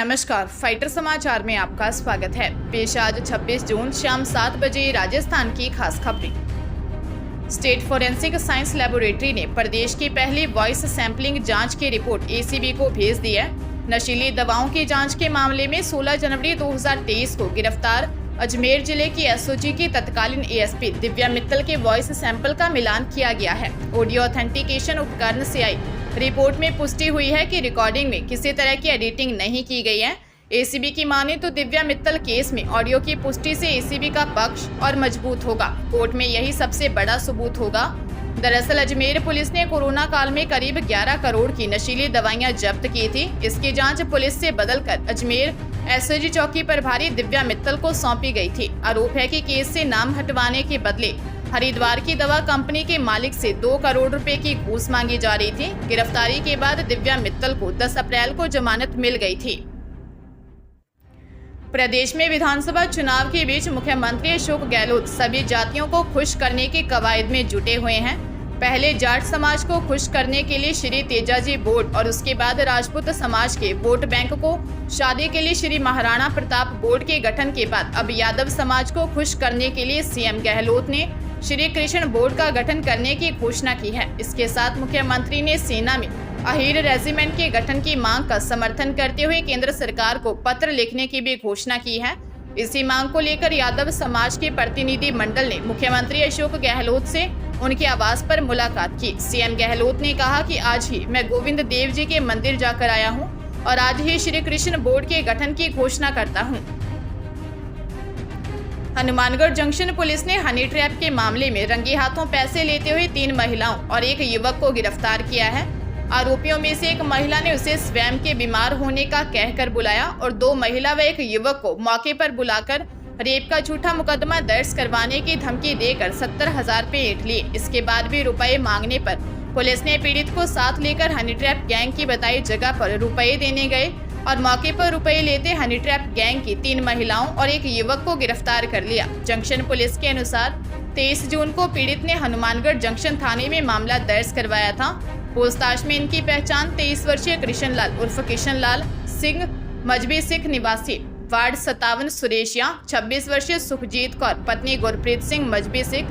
नमस्कार, फाइटर समाचार में आपका स्वागत है। पेश आज 26 जून शाम 7 बजे राजस्थान की खास खबरें। स्टेट फोरेंसिक साइंस लेबोरेटरी ने प्रदेश की पहली वॉइस सैंपलिंग जांच की रिपोर्ट एसीबी को भेज दी है। नशीली दवाओं की जांच के मामले में 16 जनवरी 2023 को गिरफ्तार अजमेर जिले की एसओजी की तत्कालीन एएसपी दिव्या मित्तल के वॉइस सैंपल का मिलान किया गया है। ऑडियो ऑथेंटिकेशन उपकरण से आई रिपोर्ट में पुष्टि हुई है कि रिकॉर्डिंग में किसी तरह की एडिटिंग नहीं की गई है। एसीबी की माने तो दिव्या मित्तल केस में ऑडियो की पुष्टि से एसीबी का पक्ष और मजबूत होगा। कोर्ट में यही सबसे बड़ा सबूत होगा। दरअसल अजमेर पुलिस ने कोरोना काल में करीब 11 करोड़ की नशीली दवाइयां जब्त की थी। इसकी जांच पुलिस से बदलकर अजमेर एसओजी चौकी प्रभारी दिव्या मित्तल को सौंपी गई थी। आरोप है कि केस से नाम हटवाने के बदले हरिद्वार की दवा कंपनी के मालिक से 2 करोड़ रुपए की घूस मांगी जा रही थी। गिरफ्तारी के बाद दिव्या मित्तल को 10 अप्रैल को जमानत मिल गई थी। प्रदेश में विधानसभा चुनाव के बीच मुख्यमंत्री अशोक गहलोत सभी जातियों को खुश करने की कवायद में जुटे हुए हैं। पहले जाट समाज को खुश करने के लिए श्री तेजाजी बोर्ड और उसके बाद राजपूत समाज के वोट बैंक को शादी के लिए श्री महाराणा प्रताप बोर्ड के गठन के बाद अब यादव समाज को खुश करने के लिए सीएम गहलोत ने श्री कृष्ण बोर्ड का गठन करने की घोषणा की है। इसके साथ मुख्यमंत्री ने सेना में अहीर रेजिमेंट के गठन की मांग का समर्थन करते हुए केंद्र सरकार को पत्र लिखने की भी घोषणा की है। इसी मांग को लेकर यादव समाज के प्रतिनिधि मंडल ने मुख्यमंत्री अशोक गहलोत से उनके आवास पर मुलाकात की। सीएम गहलोत ने कहा कि आज ही मैं गोविंद देव जी के मंदिर जाकर आया हूं और आज ही श्री कृष्ण बोर्ड के गठन की घोषणा करता हूं। हनुमानगढ़ जंक्शन पुलिस ने हनी ट्रैप के मामले में रंगे हाथों पैसे लेते हुए 3 महिलाओं और एक युवक को गिरफ्तार किया है। आरोपियों में से एक महिला ने उसे स्वयं के बीमार होने का कहकर बुलाया और 2 महिला व एक युवक को मौके पर बुलाकर रेप का झूठा मुकदमा दर्ज करवाने की धमकी देकर 70,000 रुपए ऐंठ लिए। इसके बाद भी रुपए मांगने पर पुलिस ने पीड़ित को साथ लेकर हनी ट्रैप गैंग की बताई जगह पर रुपए देने गए और मौके पर रुपए लेते हनी ट्रैप गैंग की 3 महिलाओं और एक युवक को गिरफ्तार कर लिया। जंक्शन पुलिस के अनुसार 23 जून को पीड़ित ने हनुमानगढ़ जंक्शन थाने में मामला दर्ज करवाया था। पूछताछ में इनकी पहचान 23 वर्षीय कृष्णलाल उर्फ किशनलाल सिंह मजबी सिख निवासी वार्ड 57 सुरेशिया, 26 वर्षीय सुखजीत कौर पत्नी गुरप्रीत सिंह मजबी सिख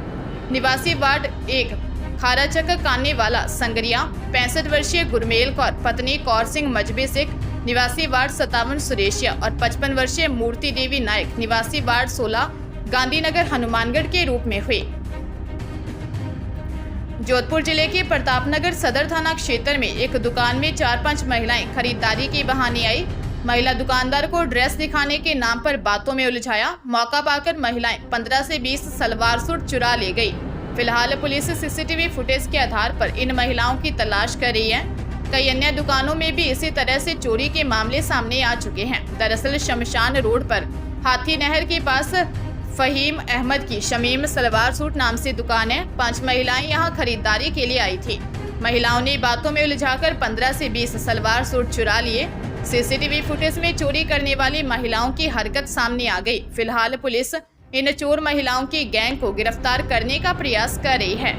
निवासी वार्ड 1 खाराचक काने वाला संगरिया, 65 वर्षीय गुरमेल कौर पत्नी कौर सिंह मजबी सिख निवासी वार्ड 57 सुरेशिया और 55 वर्षीय मूर्ति देवी नायक निवासी वार्ड 16 गांधीनगर हनुमानगढ़ के रूप में हुई। जोधपुर जिले के प्रतापनगर सदर थाना क्षेत्र में एक दुकान में 4-5 महिलाएं खरीदारी के बहाने आई। महिला दुकानदार को ड्रेस दिखाने के नाम पर बातों में उलझाया। मौका पाकर महिलाएं 15 से 20 सलवार सूट चुरा ले गई। फिलहाल पुलिस सीसीटीवी फुटेज के आधार पर इन महिलाओं की तलाश कर रही है। कई अन्य दुकानों में भी इसी तरह से चोरी के मामले सामने आ चुके हैं। दरअसल शमशान रोड पर हाथी नहर के पास फहीम अहमद की शमीम सलवार सूट नाम से दुकान है। 5 महिलाएं यहां खरीदारी के लिए आई थी। महिलाओं ने बातों में उलझाकर 15 से 20 सलवार सूट चुरा लिए। सीसीटीवी फुटेज में चोरी करने वाली महिलाओं की हरकत सामने आ गई। फिलहाल पुलिस इन चोर महिलाओं की गैंग को गिरफ्तार करने का प्रयास कर रही है।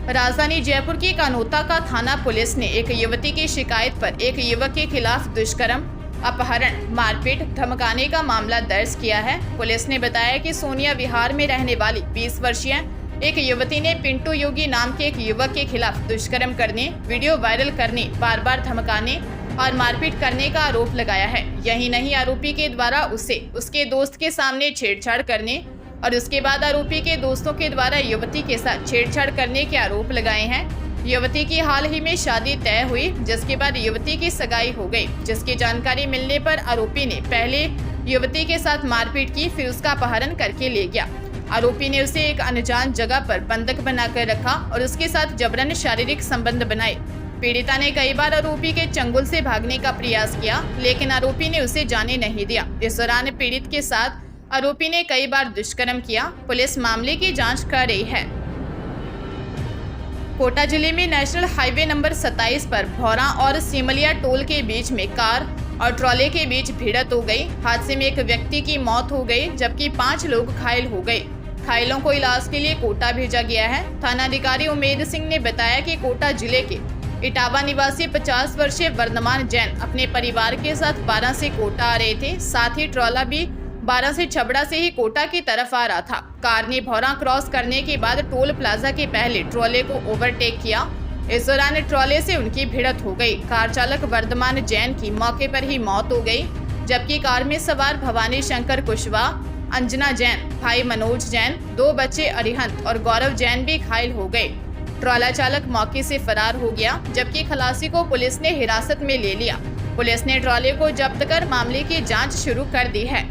राजधानी जयपुर की कानोता का थाना पुलिस ने एक युवती की शिकायत पर एक युवक के खिलाफ दुष्कर्म, अपहरण, मारपीट, धमकाने का मामला दर्ज किया है। पुलिस ने बताया कि सोनिया विहार में रहने वाली 20 वर्षीय एक युवती ने पिंटू योगी नाम के एक युवक के खिलाफ दुष्कर्म करने, वीडियो वायरल करने, बार बार धमकाने और मारपीट करने का आरोप लगाया है। यही नहीं, आरोपी के द्वारा उसे उसके दोस्त के सामने छेड़छाड़ करने और उसके बाद आरोपी के दोस्तों के द्वारा युवती के साथ छेड़छाड़ करने के आरोप लगाए हैं। युवती की हाल ही में शादी तय हुई, जिसके बाद युवती की सगाई हो गई। जिसकी जानकारी मिलने पर आरोपी ने पहले युवती के साथ मारपीट की, फिर उसका अपहरण करके ले गया। आरोपी ने उसे एक अनजान जगह पर बंधक बनाकर रखा और उसके साथ जबरन शारीरिक संबंध बनाए। पीड़िता ने कई बार आरोपी के चंगुल से भागने का प्रयास किया, लेकिन आरोपी ने उसे जाने नहीं दिया। इस दौरान पीड़ित के साथ आरोपी ने कई बार दुष्कर्म किया। पुलिस मामले की जांच कर रही है। कोटा जिले में नेशनल हाईवे नंबर 27 पर भौरा और सिमलिया टोल के बीच में कार और ट्रॉले के बीच भिड़ंत हो गई। हादसे में एक व्यक्ति की मौत हो गई, जबकि 5 लोग घायल हो गए। घायलों को इलाज के लिए कोटा भेजा गया है। थानाधिकारी उमेद सिंह ने बताया कि कोटा जिले के इटावा निवासी 50 वर्षीय वर्धमान जैन अपने परिवार के साथ 12 से कोटा आ रहे थे। साथ ही ट्रॉला भी 12 से छबड़ा से ही कोटा की तरफ आ रहा था। कार ने भौरा क्रॉस करने के बाद टोल प्लाजा के पहले ट्रॉले को ओवरटेक किया। इस दौरान ट्रॉले से उनकी भिड़ंत हो गई। कार चालक वर्धमान जैन की मौके पर ही मौत हो गई, जबकि कार में सवार भवानी शंकर कुशवाहा, अंजना जैन, भाई मनोज जैन, 2 बच्चे अरिहंत और गौरव जैन भी घायल हो गए। ट्रॉला चालक मौके से फरार हो गया, जबकि खलासी को पुलिस ने हिरासत में ले लिया। पुलिस ने ट्रॉले को जब्त कर मामले की जांच शुरू कर दी है।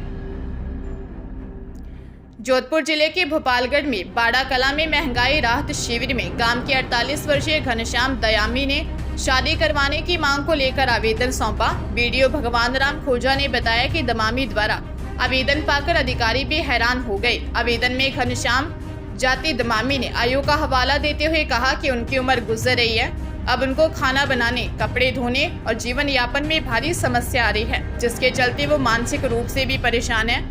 जोधपुर जिले के भोपालगढ़ में बाड़ा कला में महंगाई राहत शिविर में गांव के 48 वर्षीय घनश्याम दयामी ने शादी करवाने की मांग को लेकर आवेदन सौंपा। वीडियो भगवान राम खोजा ने बताया कि दमामी द्वारा आवेदन पाकर अधिकारी भी हैरान हो गए। आवेदन में घनश्याम जाति दमामी ने आयु का हवाला देते हुए कहा कि उनकी उम्र गुजर रही है, अब उनको खाना बनाने, कपड़े धोने और जीवन यापन में भारी समस्या आ रही है, जिसके चलते वो मानसिक रूप से भी परेशान है।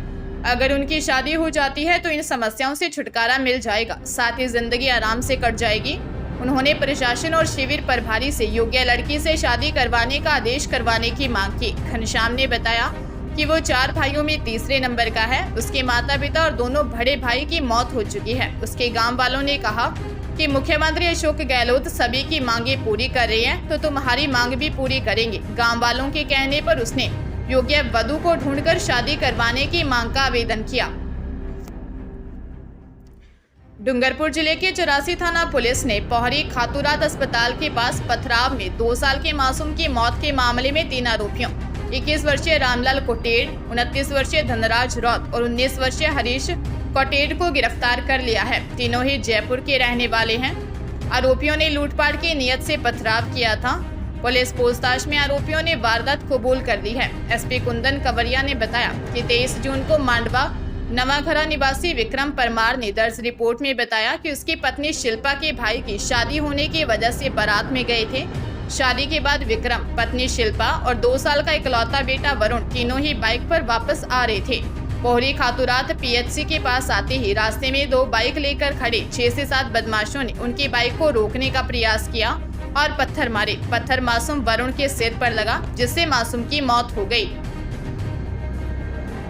अगर उनकी शादी हो जाती है तो इन समस्याओं से छुटकारा मिल जाएगा, साथ ही जिंदगी आराम से कट जाएगी। उन्होंने प्रशासन और शिविर प्रभारी से योग्य लड़की से शादी करवाने का आदेश करवाने की मांग की। घनश्याम ने बताया कि वो 4 भाइयों में तीसरे नंबर का है। उसके माता पिता और दोनों बड़े भाई की मौत हो चुकी है। उसके गांव वालों ने कहा कि मुख्यमंत्री अशोक गहलोत सभी की मांगे पूरी कर रहे हैं, तो तुम्हारी मांग भी पूरी करेंगे। गांव वालों के कहने पर उसने योग्य वधू को ढूंढकर शादी करवाने की मांग का आवेदन किया। डूंगरपुर जिले के 84 थाना पुलिस ने पोहरी खातूरात अस्पताल के पास पथराव में 2 साल के मासूम की मौत के मामले में 3 आरोपियों 21 वर्षीय रामलाल कोटेड़, 29 वर्षीय धनराज रौत और 19 वर्षीय हरीश कोटेड़ को गिरफ्तार कर लिया है। तीनों ही जयपुर के रहने वाले हैं। आरोपियों ने लूटपाट की नियत से पथराव किया था। पुलिस पूछताछ में आरोपियों ने वारदात कबूल कर ली है। एसपी कुंदन कंवरिया ने बताया कि 23 जून को मांडवा नवाघरा निवासी विक्रम परमार ने दर्ज रिपोर्ट में बताया कि उसकी पत्नी शिल्पा के भाई की शादी होने की वजह से बारात में गए थे। शादी के बाद विक्रम, पत्नी शिल्पा और 2 साल का इकलौता बेटा वरुण तीनों ही बाइक पर वापस आ रहे थे। पोहरी खातूरात पीएचसी के पास आते ही रास्ते में 2 बाइक लेकर खड़े 6 से 7 बदमाशों ने उनकी बाइक को रोकने का प्रयास किया और पत्थर मारे। पत्थर मासूम वरुण के सिर पर लगा, जिससे मासूम की मौत हो गई।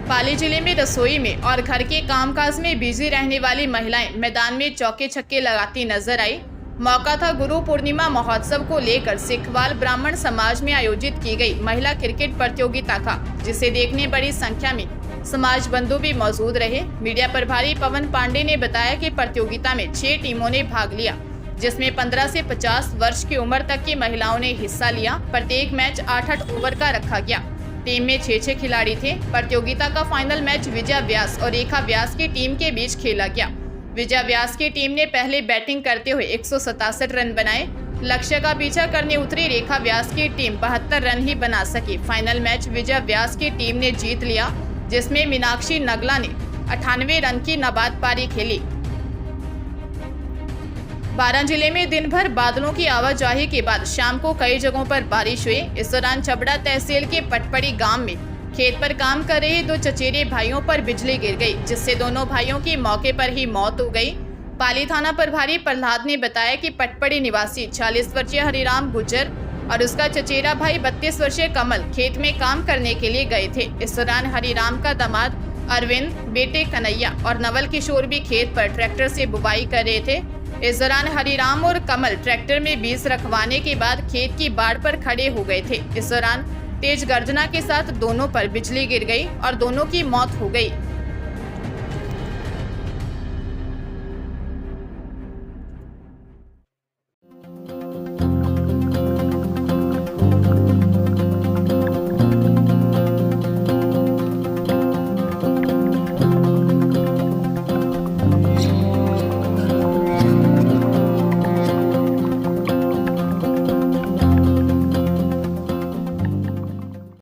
पाली जिले में रसोई में और घर के कामकाज में बिजी रहने वाली महिलाएं मैदान में चौके छक्के लगाती नजर आई। मौका था गुरु पूर्णिमा महोत्सव को लेकर सिखवाल ब्राह्मण समाज में आयोजित की गई महिला क्रिकेट प्रतियोगिता का, जिसे देखने बड़ी संख्या में समाज बंधु भी मौजूद रहे। मीडिया प्रभारी पवन पांडे ने बताया कि प्रतियोगिता में 6 टीमों ने भाग लिया, जिसमें 15 से 50 वर्ष की उम्र तक की महिलाओं ने हिस्सा लिया। प्रत्येक मैच 8-8 ओवर का रखा गया। टीम में 6-6 खिलाड़ी थे। प्रतियोगिता का फाइनल मैच विजय व्यास और रेखा व्यास की टीम के बीच खेला गया। विजय व्यास की टीम ने पहले बैटिंग करते हुए 167 रन बनाए। लक्ष्य का पीछा करने उतरी रेखा व्यास की टीम 72 रन ही बना सकी। फाइनल मैच विजय व्यास की टीम ने जीत लिया, जिसमें मीनाक्षी नगला ने 98 रन की नाबाद पारी खेली। बारां जिले में दिन भर बादलों की आवाजाही के बाद शाम को कई जगहों पर बारिश हुई। इस दौरान छबड़ा तहसील के पटपड़ी गांव में खेत पर काम कर रहे 2 चचेरे भाइयों पर बिजली गिर गई, जिससे दोनों भाइयों की मौके पर ही मौत हो गई। पाली थाना प्रभारी प्रहलाद ने बताया कि पटपड़ी निवासी 40 वर्षीय हरिराम गुजर और उसका चचेरा भाई 32 वर्षीय कमल खेत में काम करने के लिए गए थे। इस दौरान हरिराम का दामाद अरविंद, बेटे कन्हैया और नवल किशोर भी खेत पर ट्रैक्टर से बुवाई कर रहे थे। इस दौरान हरिराम और कमल ट्रैक्टर में बीज रखवाने के बाद खेत की बाड़ पर खड़े हो गए थे। इस दौरान तेज गर्जना के साथ दोनों पर बिजली गिर गई और दोनों की मौत हो गई।